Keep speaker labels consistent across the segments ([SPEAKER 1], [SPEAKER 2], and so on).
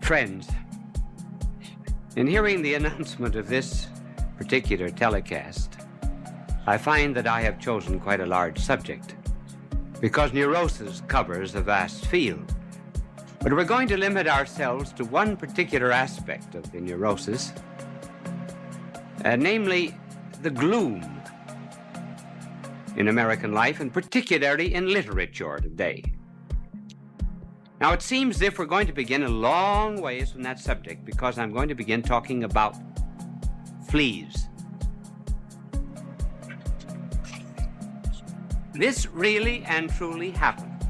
[SPEAKER 1] Friends, in hearing the announcement of this particular telecast, I find that I have chosen quite a large subject, because neurosis covers a vast field. But we're going to limit ourselves to one particular aspect of the neurosis, namely the gloom in American life, and particularly in literature today. Now, it seems as if we're going to begin a long ways from that subject, because I'm going to begin talking about fleas. This really and truly happened.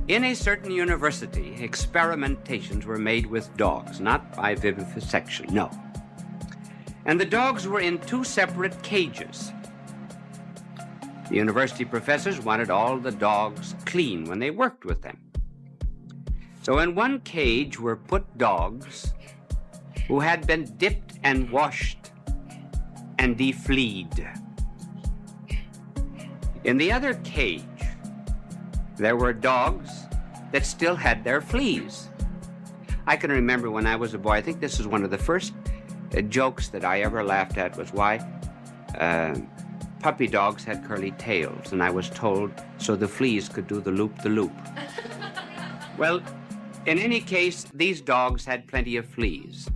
[SPEAKER 1] In a certain university, experimentations were made with dogs, not by vivisection, no. And the dogs were in two separate cages. The university professors wanted all the dogs clean when they worked with them. So in one cage were put dogs who had been dipped and washed and defleed. In the other cage, there were dogs that still had their fleas. I can remember when I was a boy, I think this is one of the first jokes that I ever laughed at, was why puppy dogs had curly tails, and I was told so the fleas could do the loop-the-loop. Well, in any case, these dogs had plenty of fleas.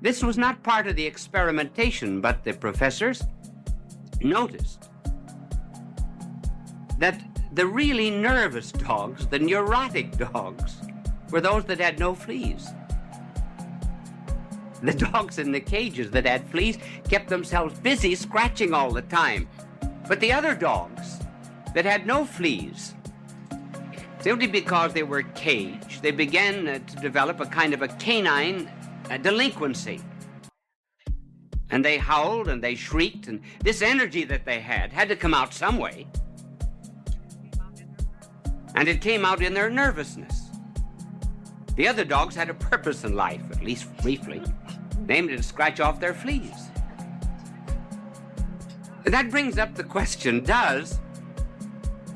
[SPEAKER 1] This was not part of the experimentation, but the professors noticed that the really nervous dogs, the neurotic dogs, were those that had no fleas. The dogs in the cages that had fleas kept themselves busy scratching all the time. But the other dogs that had no fleas, simply because they were caged, they began to develop a kind of a canine delinquency. And they howled and they shrieked, and this energy that they had to come out some way. And it came out in their nervousness. The other dogs had a purpose in life, at least briefly, namely to scratch off their fleas. That brings up the question, does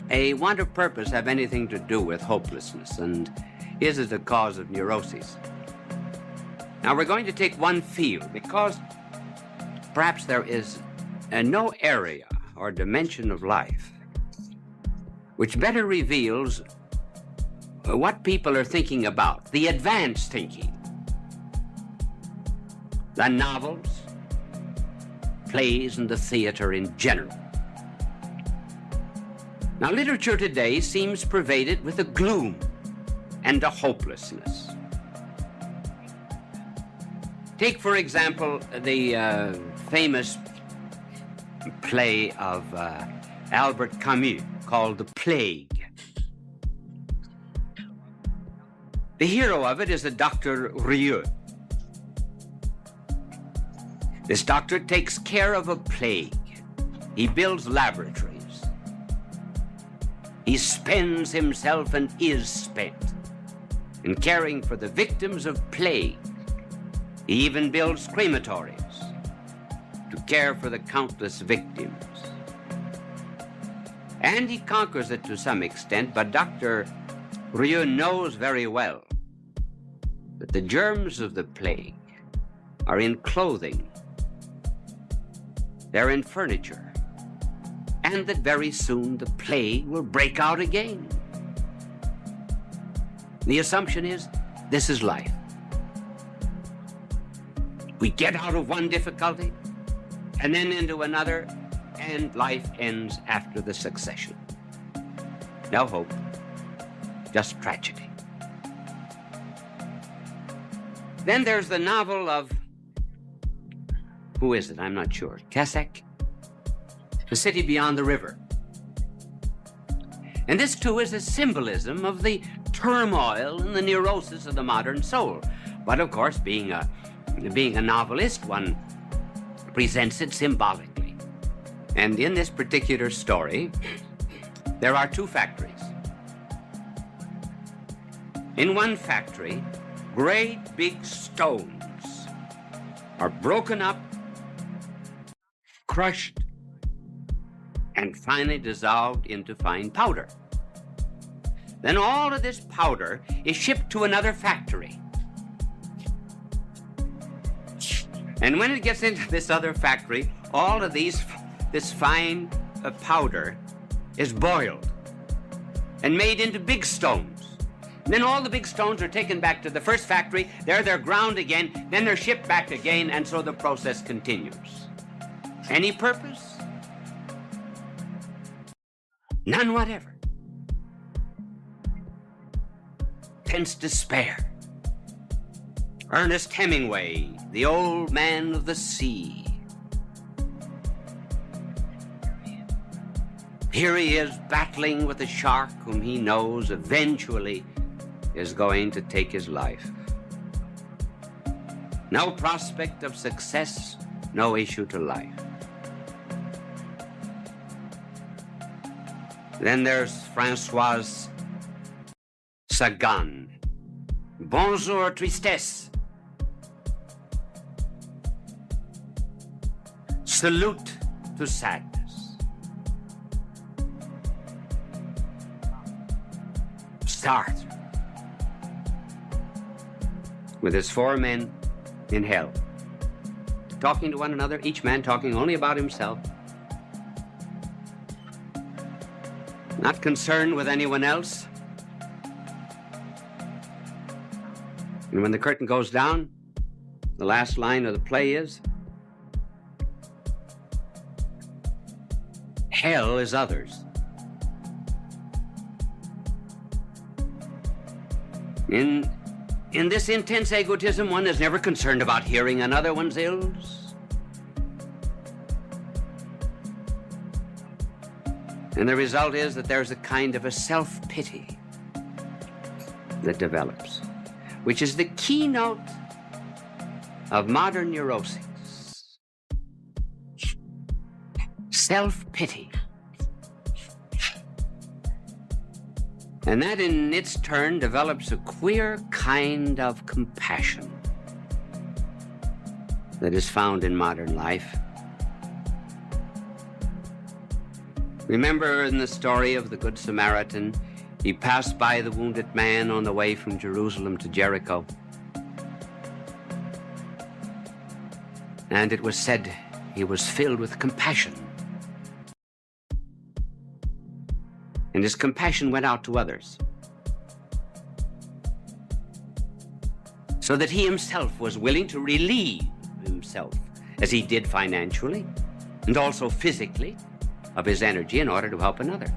[SPEAKER 1] a want of purpose have anything to do with hopelessness, and is it a cause of neuroses? Now, we're going to take one field, because perhaps there is no area or dimension of life which better reveals what people are thinking about, the advanced thinking, than novels, plays, and the theater in general. Now, literature today seems pervaded with a gloom and a hopelessness. Take, for example, the famous play of Albert Camus called The Plague. The hero of it is a Dr. Rieux. This doctor takes care of a plague. He builds laboratories. He spends himself and is spent in caring for the victims of plague. He even builds crematories to care for the countless victims. And he conquers it to some extent, but Dr. Rieux knows very well that the germs of the plague are in clothing, they're in furniture, and that very soon the plague will break out again. The assumption is, this is life. We get out of one difficulty, and then into another, and life ends after the succession. No hope, just tragedy. Then there's the novel of, who is it? I'm not sure. Cassec? The City Beyond the River. And this too is a symbolism of the turmoil and the neurosis of the modern soul. But of course, being a novelist, one presents it symbolically. And in this particular story, there are two factories. In one factory, great big stones are broken up, crushed, and finally dissolved into fine powder. Then all of this powder is shipped to another factory. And when it gets into this other factory, all of this fine powder is boiled and made into big stones. And then all the big stones are taken back to the first factory. There they're ground again. Then they're shipped back again, and so the process continues. Any purpose? None whatever. Hence despair. Ernest Hemingway, the old man of the sea. Here he is battling with a shark whom he knows eventually is going to take his life. No prospect of success, no issue to life. Then there's Françoise Sagan. Bonjour, tristesse. Salute to sadness. Sartre, with his 4 men in hell, talking to one another, each man talking only about himself, not concerned with anyone else. And when the curtain goes down, the last line of the play is, hell is others. In this intense egotism, one is never concerned about hearing another one's ills. And the result is that there's a kind of a self-pity that develops, which is the keynote of modern neuroses. Self-pity. And that in its turn develops a queer kind of compassion that is found in modern life. Remember in the story of the Good Samaritan, he passed by the wounded man on the way from Jerusalem to Jericho. And it was said he was filled with compassion. And his compassion went out to others, so that he himself was willing to relieve himself, as he did financially and also physically, of his energy in order to help another.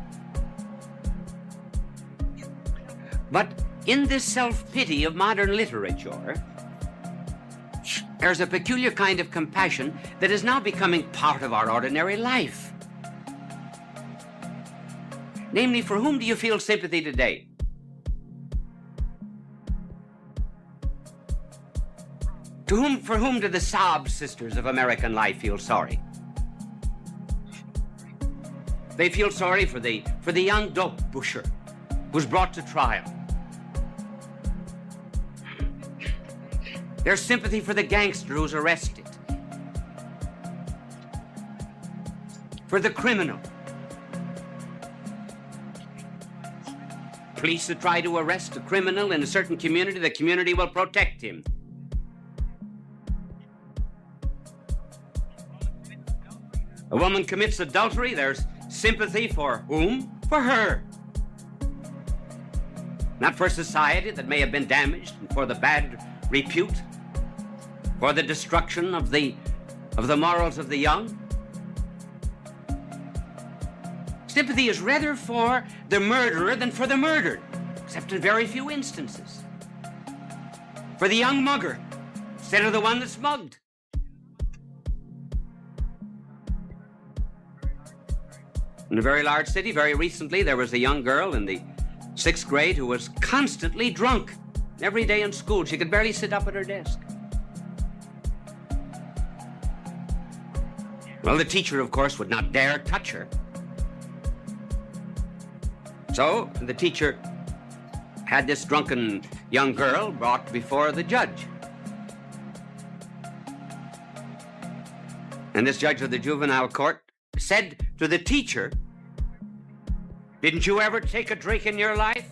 [SPEAKER 1] But in this self-pity of modern literature, there's a peculiar kind of compassion that is now becoming part of our ordinary life. Namely, for whom do you feel sympathy today? For whom do the sob sisters of American life feel sorry? They feel sorry for the young dope pusher who's brought to trial. There's sympathy for the gangster who's arrested, for the criminal. Police that try to arrest a criminal in a certain community, the community will protect him. A woman commits adultery, there's sympathy for whom? For her. Not for society that may have been damaged, and for the bad repute, for the destruction of the morals of the young. Sympathy is rather for the murderer than for the murdered, except in very few instances. For the young mugger instead of the one that's mugged. In a very large city, very recently, there was a young girl in the 6th grade who was constantly drunk. Every day in school, she could barely sit up at her desk. Well, the teacher, of course, would not dare touch her. So the teacher had this drunken young girl brought before the judge. And this judge of the juvenile court said to the teacher, "Didn't you ever take a drink in your life?"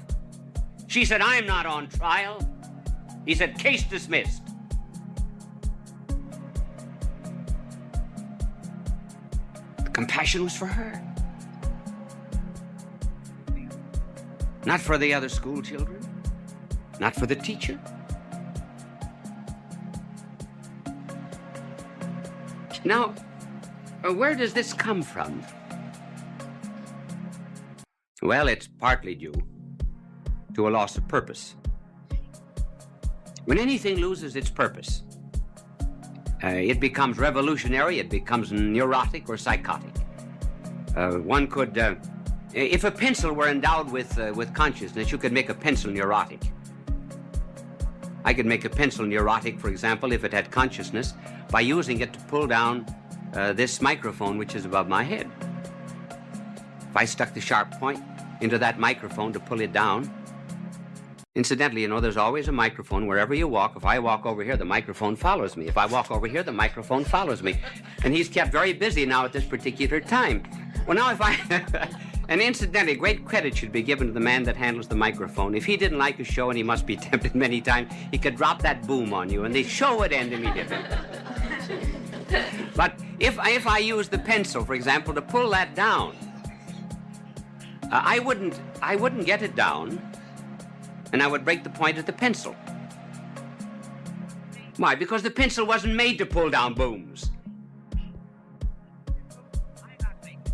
[SPEAKER 1] She said, I'm not on trial. He said, case dismissed. The compassion was for her, not for the other school children, not for the teacher. Now, where does this come from? Well, it's partly due to a loss of purpose. When anything loses its purpose, it becomes revolutionary, it becomes neurotic or psychotic. One could, if a pencil were endowed with consciousness, you could make a pencil neurotic. I could make a pencil neurotic, for example, if it had consciousness, by using it to pull down this microphone which is above my head. If I stuck the sharp point into that microphone to pull it down. Incidentally, you know, there's always a microphone wherever you walk. If I walk over here, the microphone follows me. If I walk over here, the microphone follows me. And he's kept very busy now at this particular time. Well, now if I... And incidentally, great credit should be given to the man that handles the microphone. If he didn't like a show, and he must be tempted many times, he could drop that boom on you, and the show would end immediately. But if I use the pencil, for example, to pull that down, I wouldn't get it down, and I would break the point of the pencil. Why? Because the pencil wasn't made to pull down booms.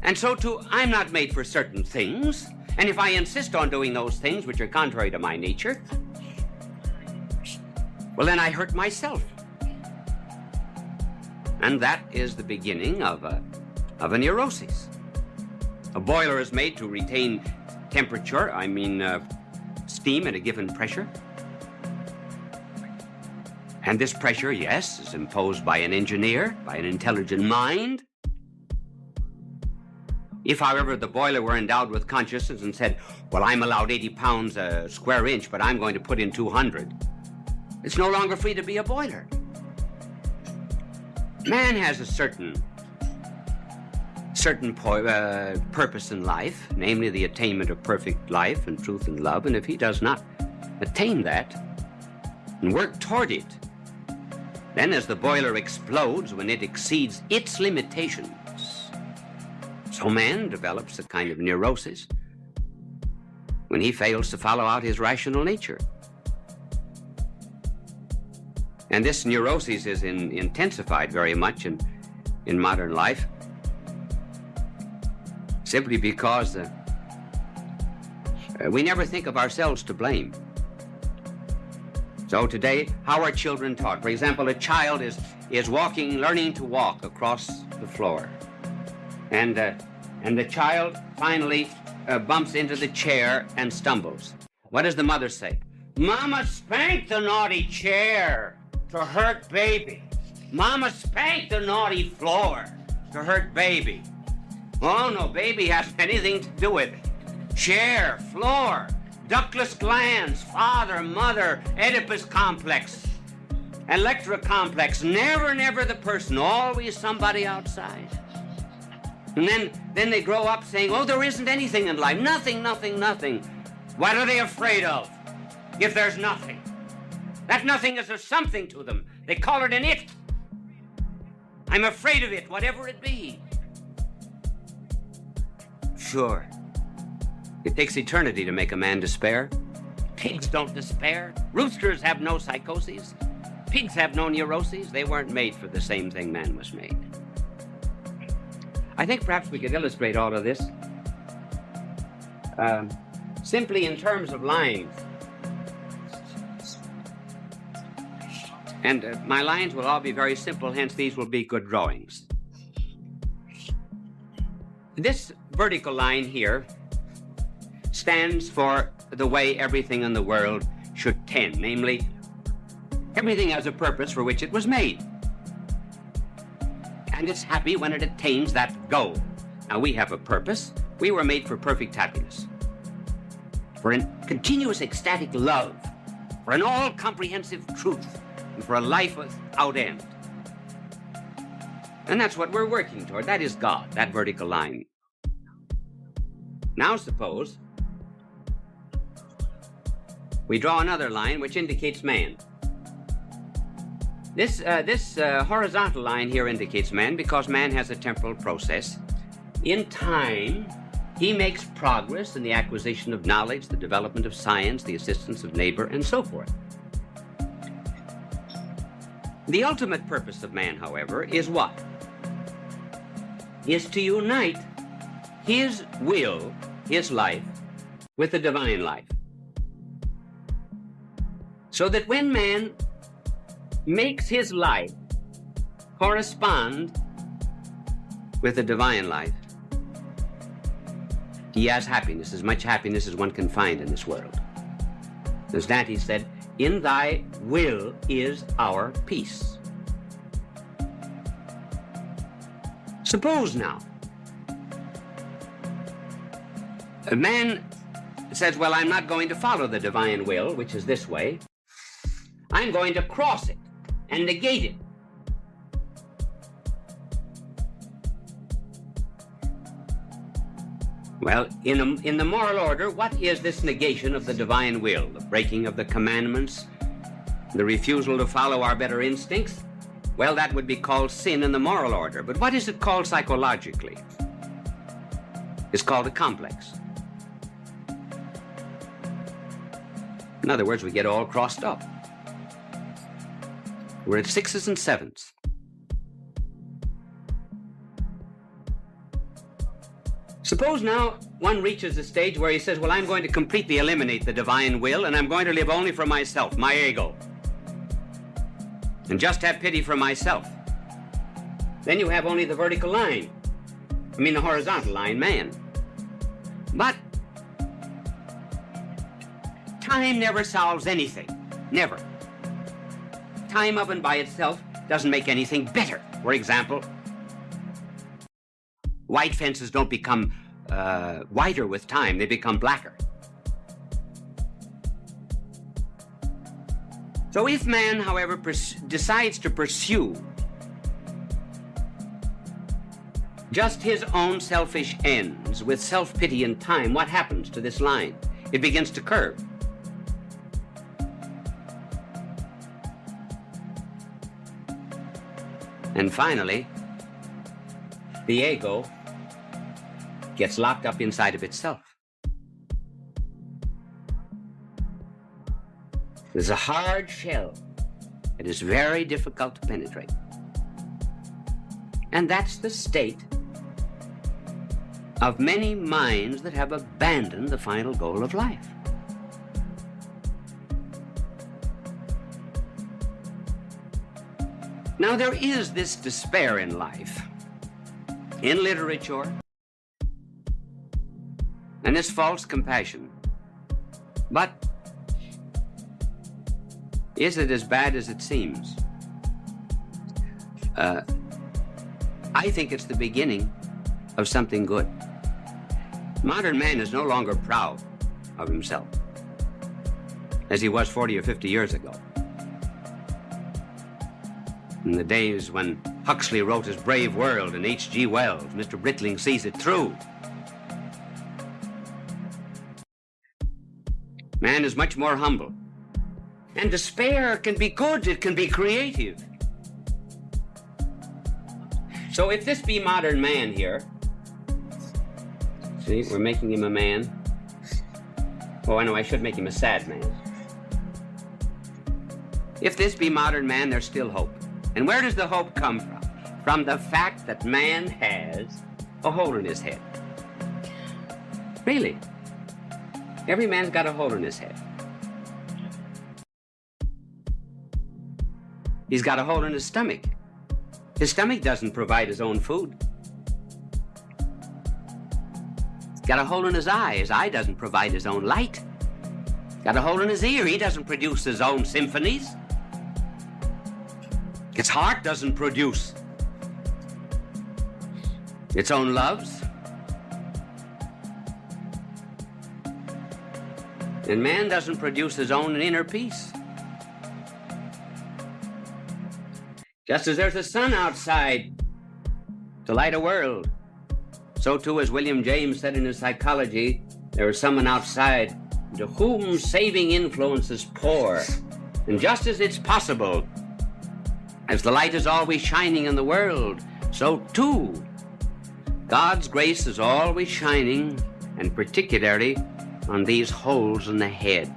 [SPEAKER 1] And so too, I'm not made for certain things, and if I insist on doing those things which are contrary to my nature, well, then I hurt myself. And that is the beginning of a neurosis. A boiler is made to retain temperature, steam at a given pressure. And this pressure, yes, is imposed by an engineer, by an intelligent mind. If, however, the boiler were endowed with consciousness and said, well, I'm allowed 80 pounds a square inch, but I'm going to put in 200, it's no longer free to be a boiler. Man has a certain purpose in life, namely the attainment of perfect life and truth and love, and if he does not attain that and work toward it, then as the boiler explodes when it exceeds its limitations, so man develops a kind of neurosis when he fails to follow out his rational nature. And this neurosis is intensified very much in modern life, simply because we never think of ourselves to blame. So today, how are children taught? For example, a child is walking, learning to walk across the floor. And the child finally bumps into the chair and stumbles. What does the mother say? Mama spanked the naughty chair to hurt baby. Mama spanked the naughty floor to hurt baby. Oh, no, baby has anything to do with it. Chair, floor, ductless glands, father, mother, Oedipus complex, Electra complex, never the person, always somebody outside. And then they grow up saying, oh, there isn't anything in life, nothing. What are they afraid of if there's nothing? That nothing is a something to them. They call it an it. I'm afraid of it, whatever it be. Sure, it takes eternity to make a man despair. Pigs don't despair. Roosters have no psychoses. Pigs have no neuroses. They weren't made for the same thing man was made. I think perhaps we could illustrate all of this simply in terms of lines. And my lines will all be very simple, hence these will be good drawings. This vertical line here stands for the way everything in the world should tend, namely, everything has a purpose for which it was made. And it's happy when it attains that goal. Now, we have a purpose. We were made for perfect happiness, for a continuous ecstatic love, for an all-comprehensive truth, and for a life without end. And that's what we're working toward. That is God, that vertical line. Now suppose we draw another line which indicates man. This horizontal line here indicates man because man has a temporal process. In time, he makes progress in the acquisition of knowledge, the development of science, the assistance of neighbor, and so forth. The ultimate purpose of man, however, is what? Is to unite his will, his life, with the divine life. So that when man makes his life correspond with the divine life, he has happiness, as much happiness as one can find in this world. As Dante said, in thy will is our peace. Suppose now, a man says, well, I'm not going to follow the divine will, which is this way. I'm going to cross it and negate it. Well, in the moral order, what is this negation of the divine will? The breaking of the commandments, the refusal to follow our better instincts? Well, that would be called sin in the moral order. But what is it called psychologically? It's called a complex. In other words, we get all crossed up. We're at 6s and 7s. Suppose now one reaches a stage where he says, well, I'm going to completely eliminate the divine will, and I'm going to live only for myself, my ego, and just have pity for myself. Then you have only the vertical line. I mean the horizontal line, man. But time never solves anything. Never. Time of and by itself doesn't make anything better. For example, white fences don't become whiter with time, they become blacker. So if man, however, decides to pursue just his own selfish ends with self-pity and time, what happens to this line? It begins to curve. And finally, the ego gets locked up inside of itself. There's a hard shell. It is very difficult to penetrate. And that's the state of many minds that have abandoned the final goal of life. Now, there is this despair in life, in literature, and this false compassion. But is it as bad as it seems? I think it's the beginning of something good. Modern man is no longer proud of himself, as he was 40 or 50 years ago. In the days when Huxley wrote his Brave World and H.G. Wells, Mr. Britling sees it through. Man is much more humble. And despair can be good, it can be creative. So if this be modern man here, see, we're making him a man. Oh, I know, I should make him a sad man. If this be modern man, there's still hope. And where does the hope come from? From the fact that man has a hole in his head. Really. Every man's got a hole in his head. He's got a hole in his stomach. His stomach doesn't provide his own food. He's got a hole in his eye. His eye doesn't provide his own light. He's got a hole in his ear. He doesn't produce his own symphonies. His heart doesn't produce its own loves. And man doesn't produce his own inner peace. Just as there's a sun outside to light a world, so too, as William James said in his Psychology, there is someone outside to whom saving influences pour. And just as it's possible, as the light is always shining in the world, so too God's grace is always shining, and particularly on these holes in the head.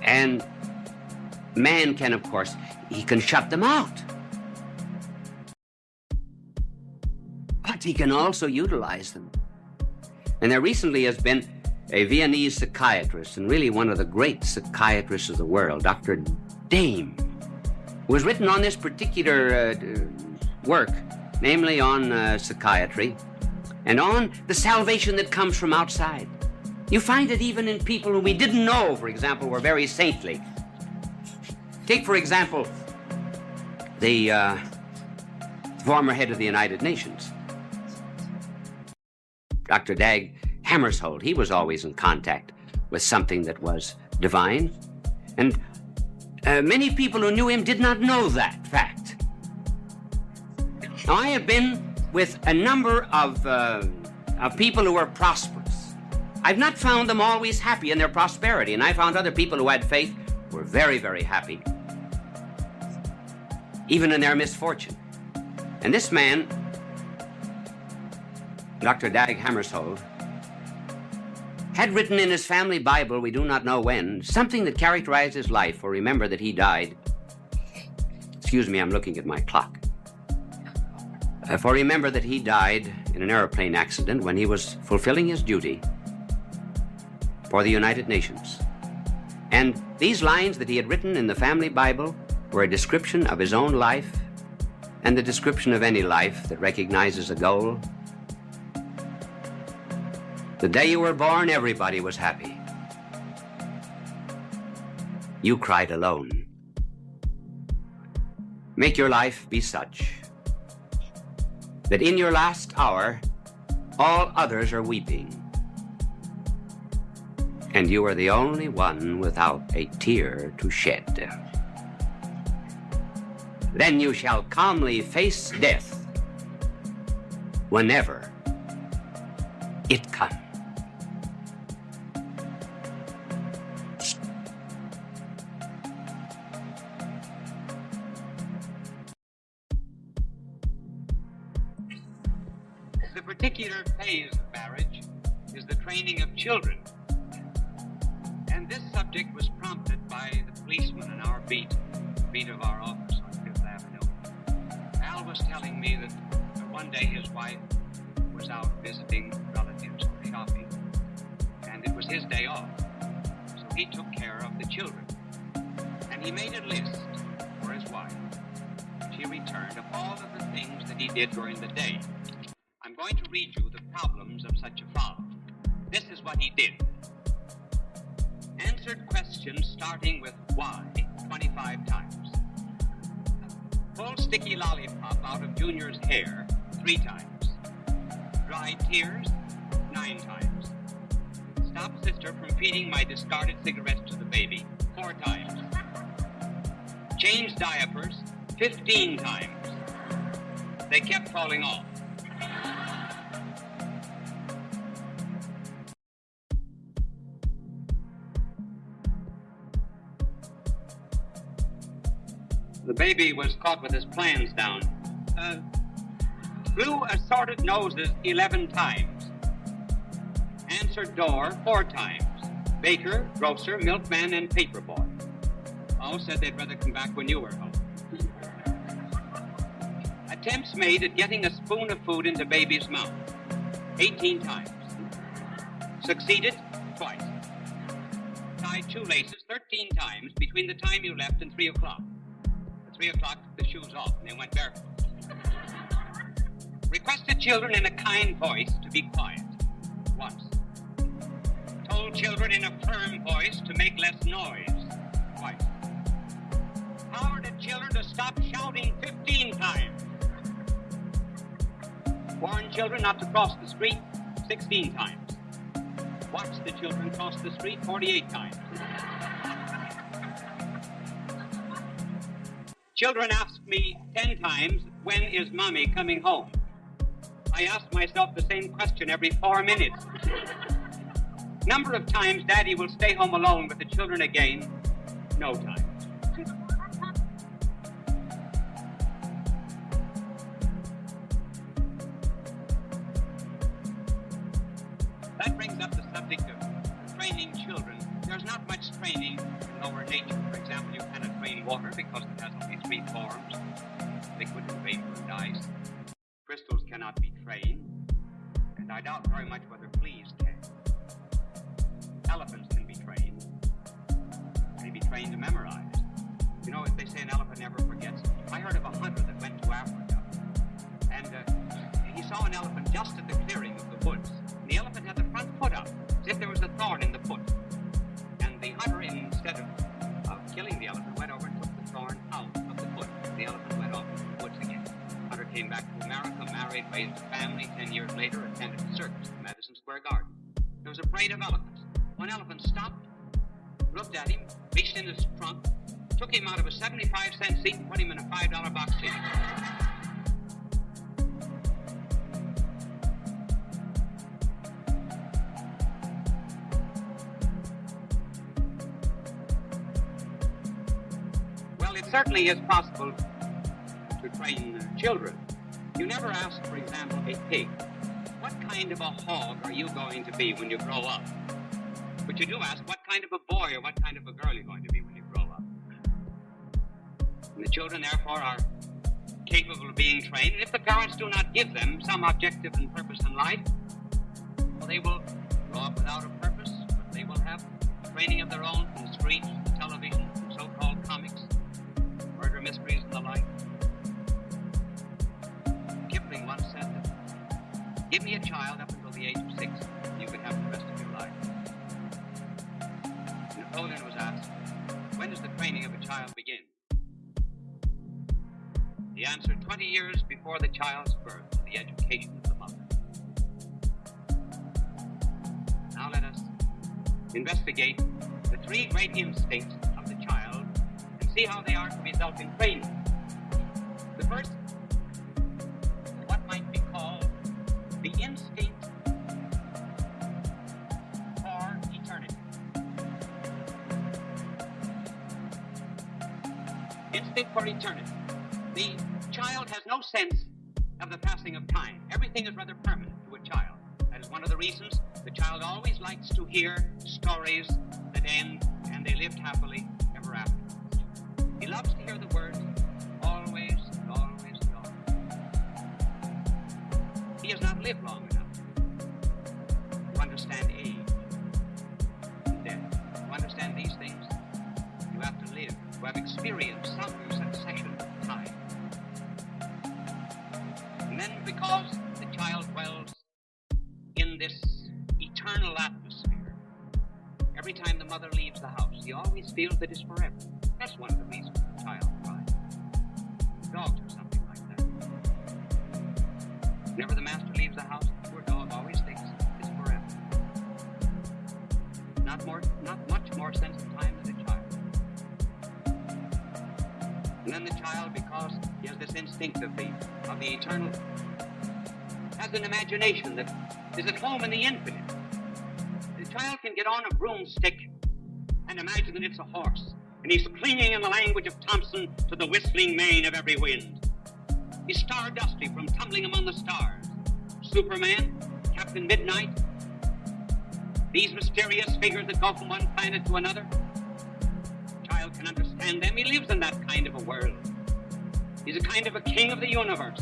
[SPEAKER 1] And man can, of course, he can shut them out. But he can also utilize them. And there recently has been a Viennese psychiatrist, and really one of the great psychiatrists of the world, Dr. Dame, who has written on this particular work, namely on psychiatry, and on the salvation that comes from outside. You find it even in people whom we didn't know, for example, were very saintly. Take, for example, the former head of the United Nations, Dr. Dag Hammarskjöld. He was always in contact with something that was divine. And many people who knew him did not know that fact. Now, I have been with a number of people who were prosperous. I've not found them always happy in their prosperity, and I found other people who had faith were very, very happy, even in their misfortune. And this man, Dr. Dag Hammarskjöld, had written in his family Bible, we do not know when, something that characterized his life. For remember that he died. Excuse me, I'm looking at my clock. For remember that he died in an airplane accident when he was fulfilling his duty for the United Nations. And these lines that he had written in the family Bible were a description of his own life and the description of any life that recognizes a goal. The day you were born, everybody was happy. You cried alone. Make your life be such that in your last hour, all others are weeping, and you are the only one without a tear to shed. Then you shall calmly face death whenever it comes.
[SPEAKER 2] The particular phase of marriage is the training of children. And this subject was prompted by the policeman in our beat of our office on Fifth Avenue. Al was telling me that one day his wife was out visiting relatives or shopping, and it was his day off. So he took care of the children. And he made a list for his wife. She returned of all of the things that he did during the day. I'm going to read you the problems of such a father. This is what he did. Answered questions starting with why 25 times. Pull sticky lollipop out of Junior's hair 3 times. Dried tears 9 times. Stop sister from feeding my discarded cigarettes to the baby 4 times. Change diapers 15 times. They kept falling off. The baby was caught with his plans down. Blew assorted noses 11 times. Answered door 4 times. Baker, grocer, milkman, and paperboy. All said they'd rather come back when you were home. Attempts made at getting a spoon of food into baby's mouth 18 times. Succeeded twice. Tied shoelaces 13 times between the time you left and 3 o'clock. 3 o'clock, the shoes off, and they went barefoot. Requested children in a kind voice to be quiet, once. Told children in a firm voice to make less noise, twice. Powered children to stop shouting 15 times. Warned children not to cross the street 16 times. Watched the children cross the street 48 times. Children asked me 10 times, when is mommy coming home? I asked myself the same question every 4 minutes. Number of times Daddy will stay home alone with the children again, no time. That brings up the subject of training children. There's not much training in lower nature. For example, you cannot train water because it has only three forms: liquid and vapor and ice. Crystals cannot be trained, and I doubt very much whether fleas can. Elephants can be trained. They be trained to memorize. You know, if they say an elephant never forgets. I heard of a hunter that went to Africa, and he saw an elephant just at the clearing of the woods. And the elephant had the front foot up, as if there was a thorn in the foot. And the hunter, instead of killing the elephant, went over and took the thorn out of the foot. The elephant went off into the woods again. The hunter came back to America, married, raised a family. 10 years later, attended a circus in Madison Square Garden. There was a parade of elephants. One elephant stopped, looked at him, reached in his trunk, took him out of a 75-cent seat and put him in a $5 box seat. Well, it certainly is possible to train children. You never ask, for example, a pig, what kind of a hog are you going to be when you grow up? But you do ask, what kind of a boy or what kind of a girl you're going to be when you grow up. And the children, therefore, are capable of being trained. And if the parents do not give them some objective and purpose in life, well, they will grow up without a purpose, but they will have training of their own from the streets, the television, from so-called comics, murder mysteries, and the like. Kipling once said that, give me a child up until the age of 6, and you can have the rest of your life. Napoleon was asked, when does the training of a child begin? He answered, 20 years before the child's birth, the education of the mother. Now let us investigate the three great instincts of the child and see how they are to result in training. The first is what might be called the instinct for eternity. Instinct for eternity. The child has no sense of the passing of time. Everything is rather permanent to a child. That is one of the reasons the child always likes to hear stories that end and they lived happily ever afterwards. He loves to hear the words always and always and always. He has not lived long enough to understand age and death. To understand these things, you have to live, to have experienced some succession of time. And then because the child dwells in this eternal atmosphere, every time the mother leaves the house, he always feels that it's forever. That's one of the reasons the child cries. Dogs are something like that. Whenever the master leaves the house, the poor dog always thinks it's forever. Not much more sense of time than a child. And then the child, because he has this instinct of the eternal, has an imagination that is at home in the infinite. The child can get on a broomstick and imagine that it's a horse, and he's clinging in the language of Thompson to the whistling mane of every wind. He's stardusty from tumbling among the stars. Superman, Captain Midnight, these mysterious figures that go from one planet to another. The child can understand them. He lives in that kind of a world. He's a kind of a king of the universe.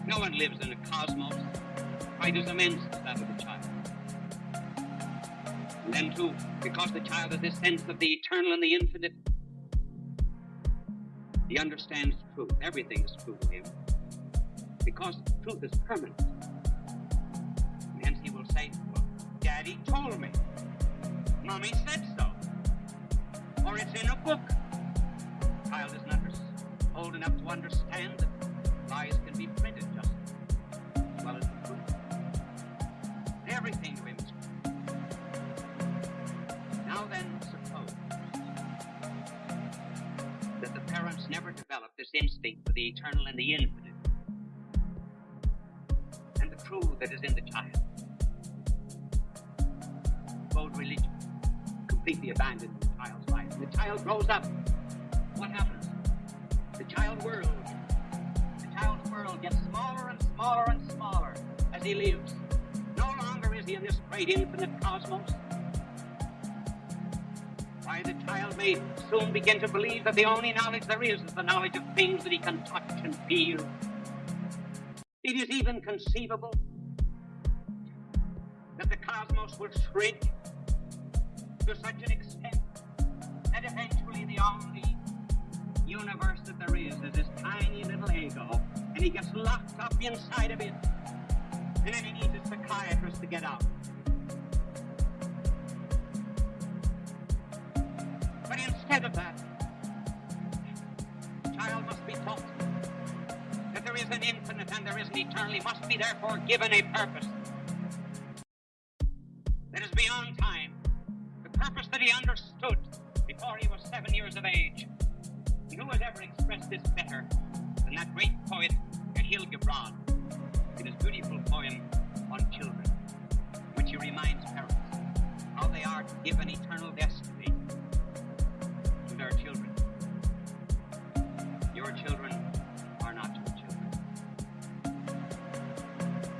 [SPEAKER 2] No one lives in a cosmos quite as immense as that of the child. And then, too, because the child has this sense of the eternal and the infinite, he understands truth. Everything is true to him. Because truth is permanent. And hence he will say, well, Daddy told me. Mommy said so. Or it's in a book. The child is not old enough to understand that lies can be printed just as well as the truth. Everything to him is true. Now then, suppose that the parents never develop this instinct for the eternal and the infinite, and the true that is in the child. backbone religion, completely abandoned the child's life. The child grows up. What happens? The child's world gets smaller and smaller and smaller as he lives. No longer is he in this great infinite cosmos. Why, the child may soon begin to believe that the only knowledge there is the knowledge of things that he can touch and feel. It is even conceivable that the cosmos will shrink to such an extent that eventually the only universe that there is this tiny little ego, and he gets locked up inside of it, and then he needs a psychiatrist to get out. But instead of that, the child must be taught that there is an infinite and there is an eternal. He must be therefore given a purpose that is beyond time, the purpose that he understood before he was 7 years of age. And who has ever expressed this better than that great poet Hildebrand in his beautiful poem on children, which he reminds parents how they are to give an eternal destiny to their children. Your children are not your children.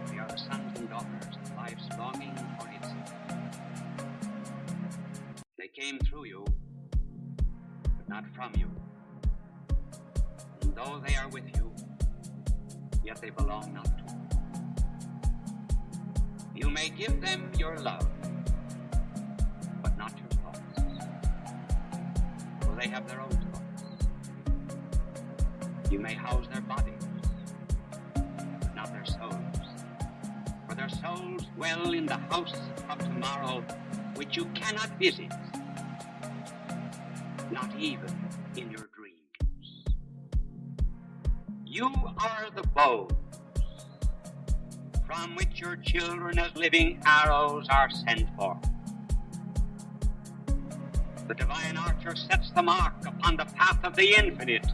[SPEAKER 2] They are the sons and daughters of life's longing for itself. They came through you, but not from you. And though they are with you, yet they belong not to you. You may give them your love, but not your thoughts, for they have their own thoughts. You may house their bodies, but not their souls, for their souls dwell in the house of tomorrow, which you cannot visit, not even in your dreams. You are the bows from which your children as living arrows are sent forth. The divine archer sets the mark upon the path of the infinite,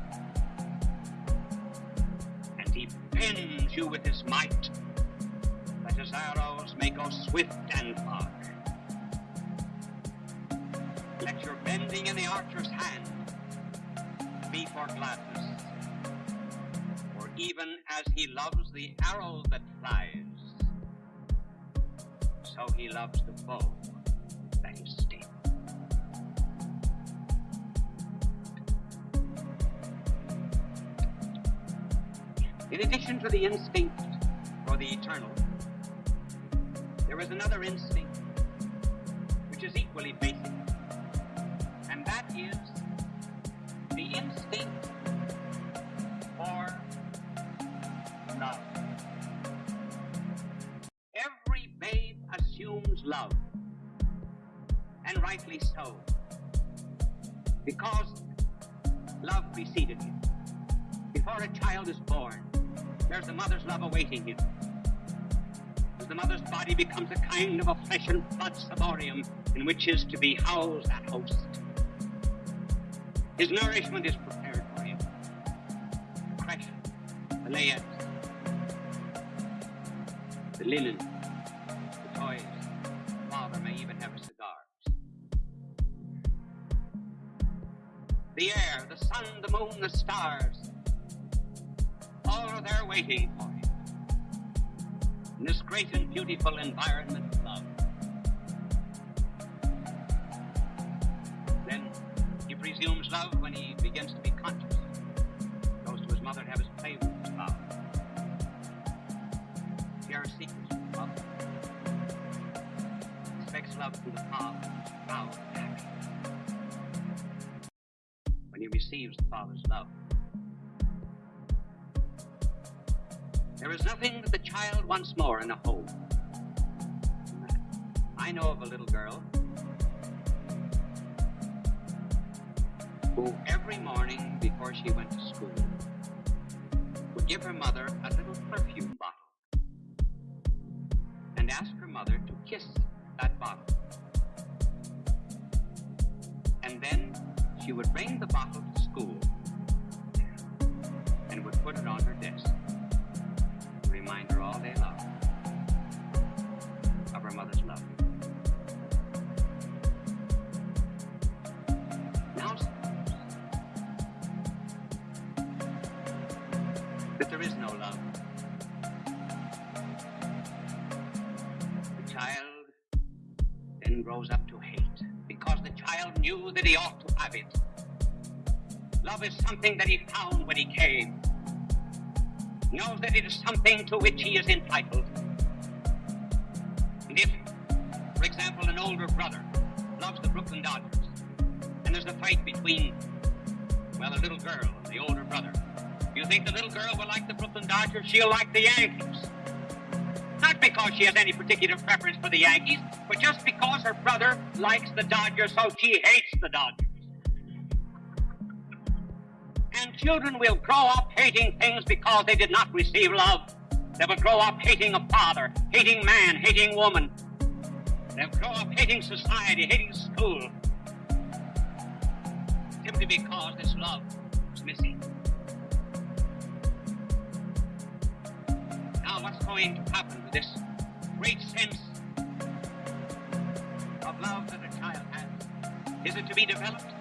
[SPEAKER 2] and he bends you with his might, that his arrows may go swift and far. Let your bending in the archer's hand be for gladness. Even as he loves the arrow that flies, so he loves the bow that is still. In addition to the instinct for the eternal, there is another instinct which is equally basic, and that is the instinct for love. Every babe assumes love, and rightly so, because love preceded him. Before a child is born, there's the mother's love awaiting him. As the mother's body becomes a kind of a flesh and blood ciborium in which is to be housed that host, his nourishment is prepared for him. The creche, the layette, the linen, the toys. Father may even have cigars. The air, the sun, the moon, the stars, all are there waiting for him in this great and beautiful environment of love. Then he presumes love when he begins to be conscious. Goes to his mother to have his play with his father. Shares secrets with his mother. Expects love from the father. Proud and happy when he receives the father's love. There is nothing that the child wants more in a home. I know of a little girl who every morning before she went to school would give her mother a little perfume bottle and ask her mother to kiss that bottle. And then she would bring the bottle to school and would put it on her desk. Remind her all day long of her mother's love. that there is no love. The child then grows up to hate because the child knew that he ought to have it. Love is something that he found when he came. Knows that it is something to which he is entitled. And if, for example, an older brother loves the Brooklyn Dodgers, and there's a fight between, well, a little girl and the older brother, do you think the little girl will like the Brooklyn Dodgers? She'll like the Yankees. Not because she has any particular preference for the Yankees, but just because her brother likes the Dodgers, so she hates the Dodgers. And children will grow up hating things because they did not receive love. They will grow up hating a father, hating man, hating woman. They'll grow up hating society, hating school. Simply because this love is missing. Now what's going to happen to this great sense of love that a child has? Is it to be developed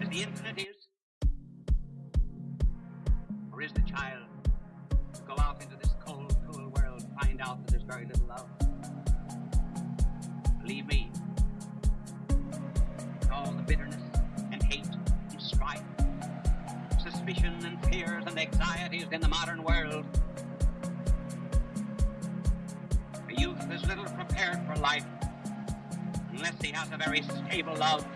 [SPEAKER 2] as the infinite is? Or is the child to go out into this cold, cruel world and find out that there's very little love? Believe me, all the bitterness and hate and strife, suspicion and fears and anxieties in the modern world, the youth is little prepared for life unless he has a very stable love.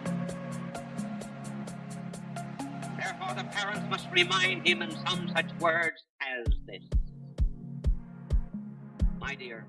[SPEAKER 2] Therefore, the parents must remind him in some such words as this. My dear,